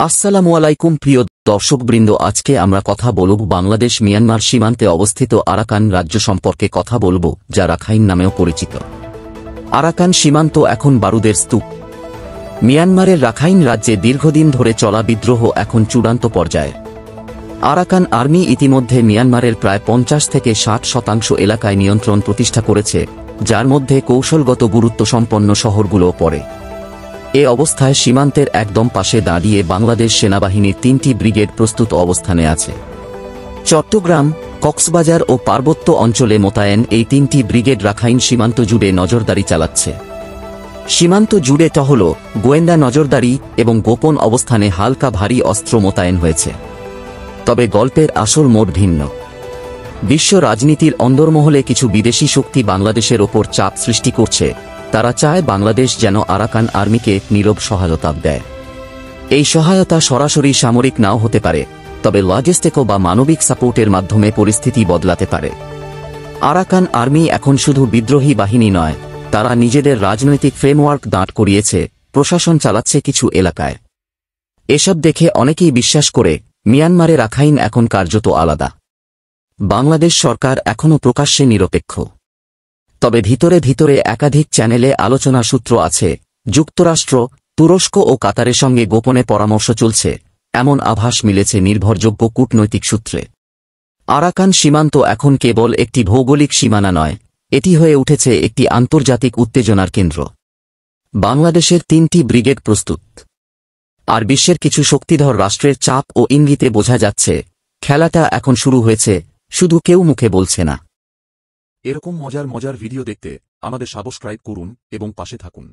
আসসালামু আলাইকুম প্রিয় দর্শকবৃন্দ, আজকে আমরা কথা বলব বাংলাদেশ মিয়ানমার সীমান্তে অবস্থিত আরাকান রাজ্য সম্পর্কে কথা বলব, যা রাখাইন নামেও পরিচিত। আরাকান সীমান্ত এখন বারুদের স্তূপ। মিয়ানমারের রাখাইন রাজ্যে দীর্ঘদিন ধরে চলা বিদ্রোহ এখন চূড়ান্ত পর্যায়ে। আরাকান আর্মি ইতিমধ্যে মিয়ানমারের প্রায় ৫০ থেকে ৬০% এলাকায় নিয়ন্ত্রণ প্রতিষ্ঠা করেছে, যার মধ্যে কৌশলগত গুরুত্বসম্পন্ন শহরগুলোও পড়ে। এ অবস্থায় সীমান্তের একদম পাশে দাঁড়িয়ে বাংলাদেশ সেনাবাহিনীর ৩টি ব্রিগেড প্রস্তুত অবস্থানে আছে। চট্টগ্রাম, কক্সবাজার ও পার্বত্য অঞ্চলে মোতায়েন এই ৩টি ব্রিগেড রাখাইন সীমান্ত জুড়ে নজরদারি চালাচ্ছে। সীমান্ত জুড়ে টহল, গোয়েন্দা নজরদারি এবং গোপন অবস্থানে হালকা ভারী অস্ত্র মোতায়েন হয়েছে। তবে গল্পের আসল মোড় ভিন্ন। বিশ্ব রাজনীতির অন্দরমহলে কিছু বিদেশি শক্তি বাংলাদেশের ওপর চাপ সৃষ্টি করছে। তারা চায় বাংলাদেশ যেন আরাকান আর্মিকে নীরব সহায়তা দেয়। এই সহায়তা সরাসরি সামরিক নাও হতে পারে, তবে লজিস্টিক বা মানবিক সাপোর্টের মাধ্যমে পরিস্থিতি বদলাতে পারে। আরাকান আর্মি এখন শুধু বিদ্রোহী বাহিনী নয়, তারা নিজেদের রাজনৈতিক ফ্রেমওয়ার্ক দাঁড় করিয়েছে, প্রশাসন চালাচ্ছে কিছু এলাকায়। এসব দেখে অনেকেই বিশ্বাস করে মিয়ানমারে রাখাইন এখন কার্যত আলাদা। বাংলাদেশ সরকার এখনও প্রকাশ্যে নিরপেক্ষ, তবে ভিতরে ভিতরে একাধিক চ্যানেলে আলোচনা সূত্র আছে। যুক্তরাষ্ট্র, তুরস্ক ও কাতারের সঙ্গে গোপনে পরামর্শ চলছে, এমন আভাস মিলেছে নির্ভরযোগ্য কূটনৈতিক সূত্রে। আরাকান সীমান্ত এখন কেবল একটি ভৌগোলিক সীমানা নয়, এটি হয়ে উঠেছে একটি আন্তর্জাতিক উত্তেজনার কেন্দ্র। বাংলাদেশের ৩টি ব্রিগেড প্রস্তুত, আর বিশ্বের কিছু শক্তিধর রাষ্ট্রের চাপ ও ইঙ্গিতে বোঝা যাচ্ছে খেলাটা এখন শুরু হয়েছে, শুধু কেউ মুখে বলছে না। এরকম মজার ভিডিও দেখতে আমাদের সাবস্ক্রাইব করুন এবং পাশে থাকুন।